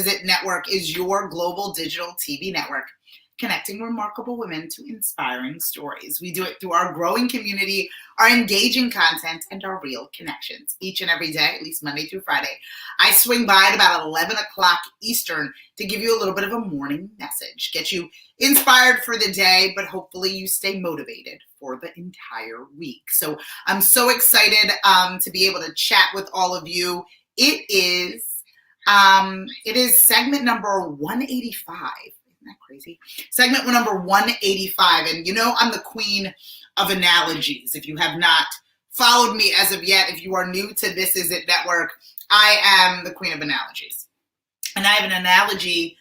Is It Network is your global digital TV network, connecting remarkable women to inspiring stories. We do it through our growing community, our engaging content, and our real connections. Each and every day, at least Monday through Friday, I swing by at about 11 o'clock Eastern to give you a little bit of a morning message, get you inspired for the day, but hopefully you stay motivated for the entire week. So I'm so excited to be able to chat with all of you. It is segment number 185. Isn't that crazy? Segment number 185. And you know, I'm the queen of analogies. If you have not followed me as of yet, if you are new to This Is It Network, I am the queen of analogies. And I have an analogy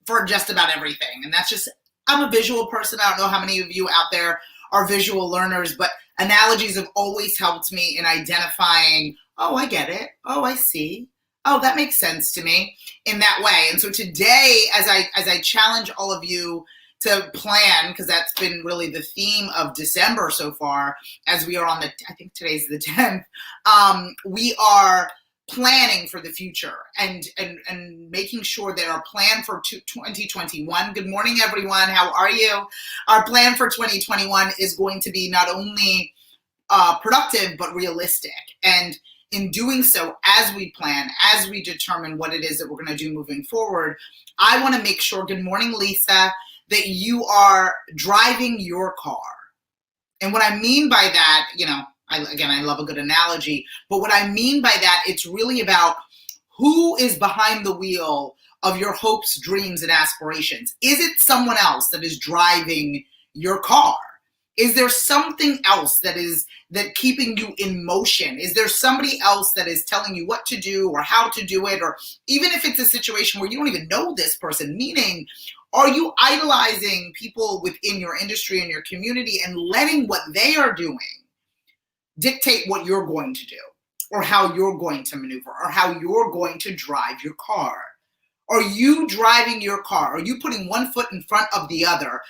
for just about everything. And that's just, I'm a visual person. I don't know how many of you out there are visual learners, but analogies have always helped me in identifying, oh, I get it. Oh, I see. Oh, that makes sense to me in that way. And so today, as I challenge all of you to plan, because that's been really the theme of December so far, as we are on I think today's the 10th, we are planning for the future and making sure that our plan for 2021, good morning everyone, how are you? Our plan for 2021 is going to be not only productive, but realistic. And in doing so, as we plan, as we determine what it is that we're going to do moving forward, I want to make sure, good morning, Lisa, that you are driving your car. And what I mean by that, you know, I love a good analogy, but what I mean by that, it's really about who is behind the wheel of your hopes, dreams, and aspirations. Is it someone else that is driving your car? Is there something else that keeping you in motion? Is there somebody else that is telling you what to do or how to do it? Or even if it's a situation where you don't even know this person, meaning, are you idolizing people within your industry and your community and letting what they are doing dictate what you're going to do or how you're going to maneuver or how you're going to drive your car? Are you driving your car? Are you putting one foot in front of the other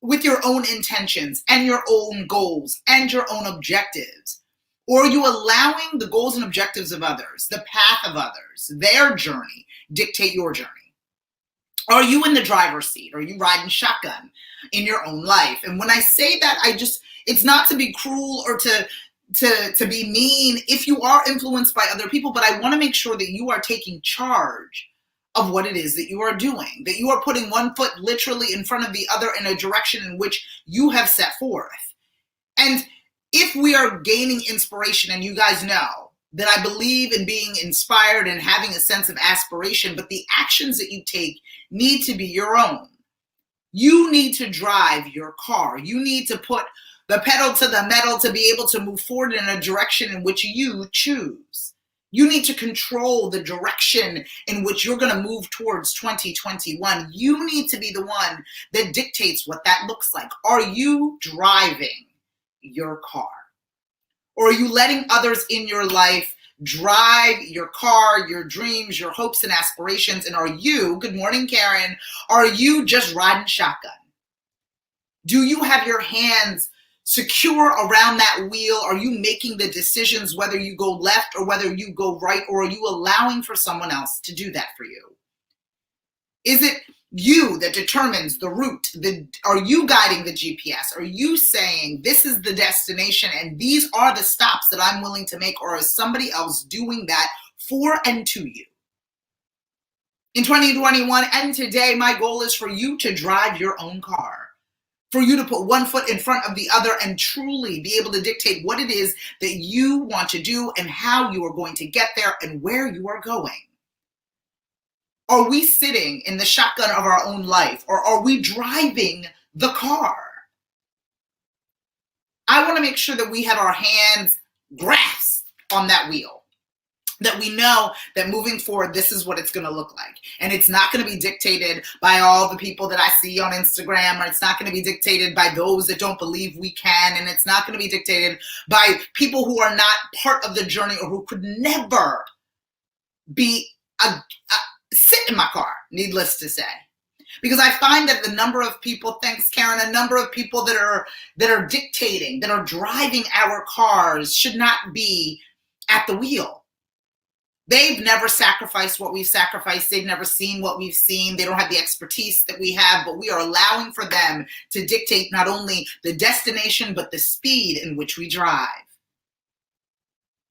with your own intentions and your own goals and your own objectives? Or are you allowing the goals and objectives of others, the path of others, their journey, dictate your journey? Are you in the driver's seat? Are you riding shotgun in your own life? And when I say that, it's not to be cruel or to be mean if you are influenced by other people, but I want to make sure that you are taking charge of what it is that you are doing, that you are putting one foot literally in front of the other in a direction in which you have set forth. And if we are gaining inspiration, and you guys know that I believe in being inspired and having a sense of aspiration, but the actions that you take need to be your own. You need to drive your car. You need to put the pedal to the metal to be able to move forward in a direction in which you choose. You need to control the direction in which you're going to move towards 2021. You need to be the one that dictates what that looks like. Are you driving your car? Or are you letting others in your life drive your car, your dreams, your hopes and aspirations? And are you, good morning, Karen, are you just riding shotgun? Do you have your hands secure around that wheel? Are you making the decisions whether you go left or whether you go right, or are you allowing for someone else to do that for you? Is it you that determines the route? Are you guiding the GPS? Are you saying this is the destination and these are the stops that I'm willing to make, or is somebody else doing that for and to you? In 2021 and today, my goal is for you to drive your own car. For you to put one foot in front of the other and truly be able to dictate what it is that you want to do and how you are going to get there and where you are going. Are we sitting in the shotgun of our own life, or are we driving the car? I want to make sure that we have our hands grasped on that wheel, that we know that moving forward, this is what it's going to look like. And it's not going to be dictated by all the people that I see on Instagram, or it's not going to be dictated by those that don't believe we can, and it's not going to be dictated by people who are not part of the journey or who could never be sit in my car, needless to say. Because I find that the number of people, thanks Karen, a number of people that are dictating, that are driving our cars should not be at the wheel. They've never sacrificed what we've sacrificed. They've never seen what we've seen. They don't have the expertise that we have, but we are allowing for them to dictate not only the destination, but the speed in which we drive.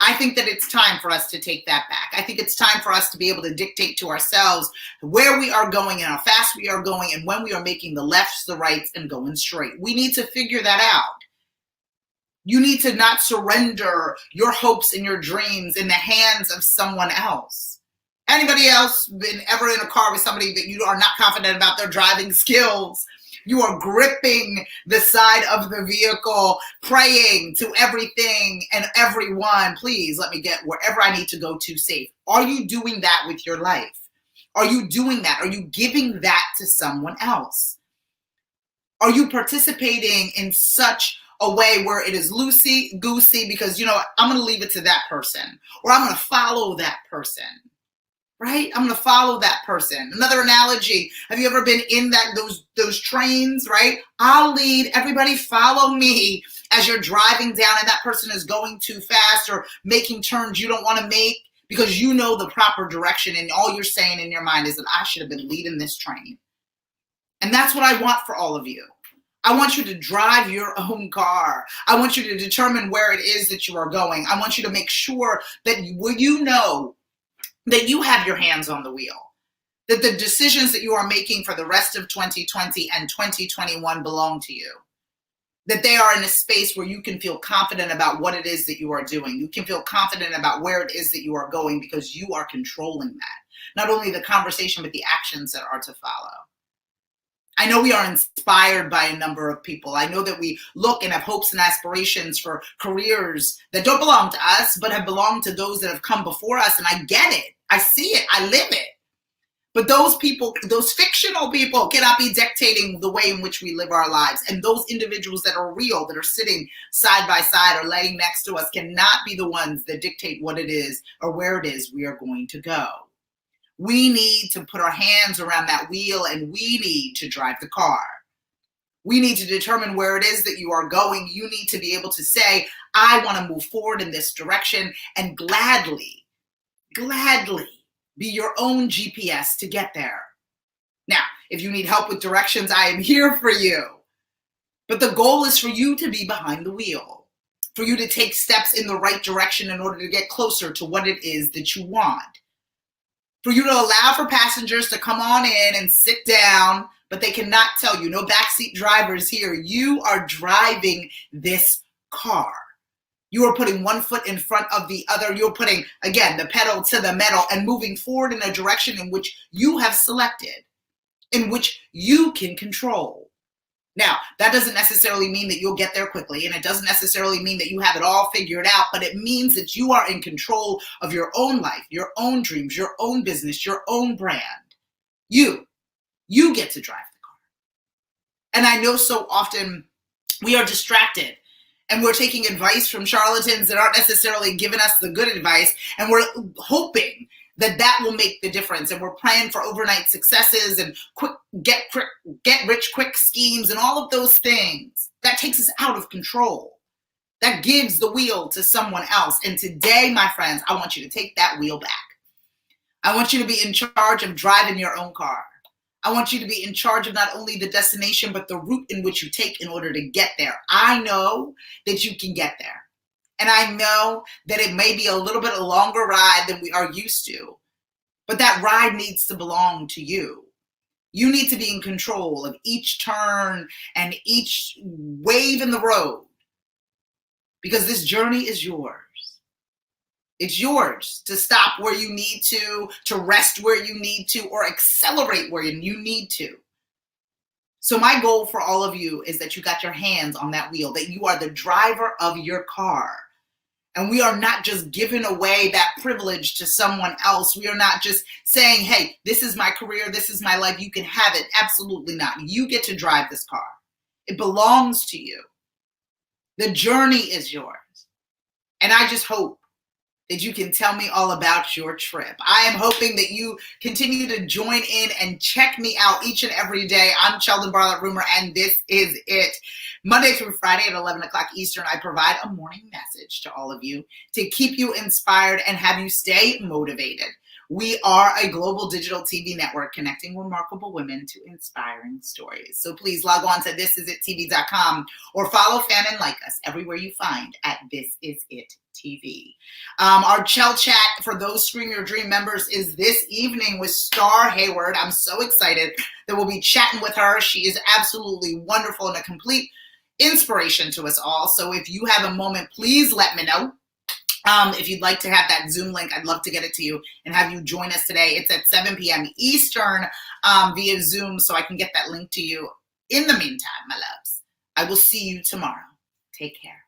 I think that it's time for us to take that back. I think it's time for us to be able to dictate to ourselves where we are going and how fast we are going and when we are making the lefts, the rights, and going straight. We need to figure that out. You need to not surrender your hopes and your dreams in the hands of someone else. Anybody else been ever in a car with somebody that you are not confident about their driving skills? You are gripping the side of the vehicle, praying to everything and everyone, please let me get wherever I need to go to safe. Are you doing that with your life? Are you doing that? Are you giving that to someone else? Are you participating in such a way where it is loosey-goosey because, I'm going to leave it to that person, or I'm going to follow that person, right? I'm going to follow that person. Another analogy, have you ever been in those trains, right? I'll lead, everybody follow me as you're driving down and that person is going too fast or making turns you don't want to make because you know the proper direction and all you're saying in your mind is that I should have been leading this train. And that's what I want for all of you. I want you to drive your own car. I want you to determine where it is that you are going. I want you to make sure that you know that you have your hands on the wheel, that the decisions that you are making for the rest of 2020 and 2021 belong to you, that they are in a space where you can feel confident about what it is that you are doing. You can feel confident about where it is that you are going because you are controlling that. Not only the conversation, but the actions that are to follow. I know we are inspired by a number of people. I know that we look and have hopes and aspirations for careers that don't belong to us, but have belonged to those that have come before us. And I get it. I see it. I live it. But those people, those fictional people cannot be dictating the way in which we live our lives. And those individuals that are real, that are sitting side by side or laying next to us cannot be the ones that dictate what it is or where it is we are going to go. We need to put our hands around that wheel and we need to drive the car. We need to determine where it is that you are going. You need to be able to say, I want to move forward in this direction and gladly be your own GPS to get there. Now, if you need help with directions, I am here for you. But the goal is for you to be behind the wheel, for you to take steps in the right direction in order to get closer to what it is that you want. For you to allow for passengers to come on in and sit down, but they cannot tell you, no backseat drivers here. You are driving this car. You are putting one foot in front of the other. You're putting, again, the pedal to the metal and moving forward in a direction in which you have selected, in which you can control. Now, that doesn't necessarily mean that you'll get there quickly, and it doesn't necessarily mean that you have it all figured out, but it means that you are in control of your own life, your own dreams, your own business, your own brand. You get to drive the car. And I know so often we are distracted and we're taking advice from charlatans that aren't necessarily giving us the good advice, and we're hoping that will make the difference. And we're praying for overnight successes and get rich quick schemes and all of those things. That takes us out of control. That gives the wheel to someone else. And today, my friends, I want you to take that wheel back. I want you to be in charge of driving your own car. I want you to be in charge of not only the destination, but the route in which you take in order to get there. I know that you can get there. And I know that it may be a little bit a longer ride than we are used to, but that ride needs to belong to you. You need to be in control of each turn and each wave in the road, because this journey is yours. It's yours to stop where you need to rest where you need to, or accelerate where you need to. So my goal for all of you is that you got your hands on that wheel, that you are the driver of your car. And we are not just giving away that privilege to someone else. We are not just saying, hey, this is my career, this is my life, you can have it. Absolutely not. You get to drive this car. It belongs to you. The journey is yours. And I just hope that you can tell me all about your trip. I am hoping that you continue to join in and check me out each and every day. I'm Sheldon Bartlett Rumor, and this is it. Monday through Friday at 11 o'clock Eastern, I provide a morning message to all of you to keep you inspired and have you stay motivated. We are a global digital TV network connecting remarkable women to inspiring stories. So please log on to thisisit.tv.com or follow, fan, and like us everywhere you find at This Is It TV. Our Chell Chat for those Scream Your Dream members is this evening with Star Hayward. I'm so excited that we'll be chatting with her. She is absolutely wonderful and a complete inspiration to us all. So if you have a moment, please let me know. If you'd like to have that Zoom link, I'd love to get it to you and have you join us today. It's at 7 p.m. Eastern via Zoom, so I can get that link to you. In the meantime, my loves, I will see you tomorrow. Take care.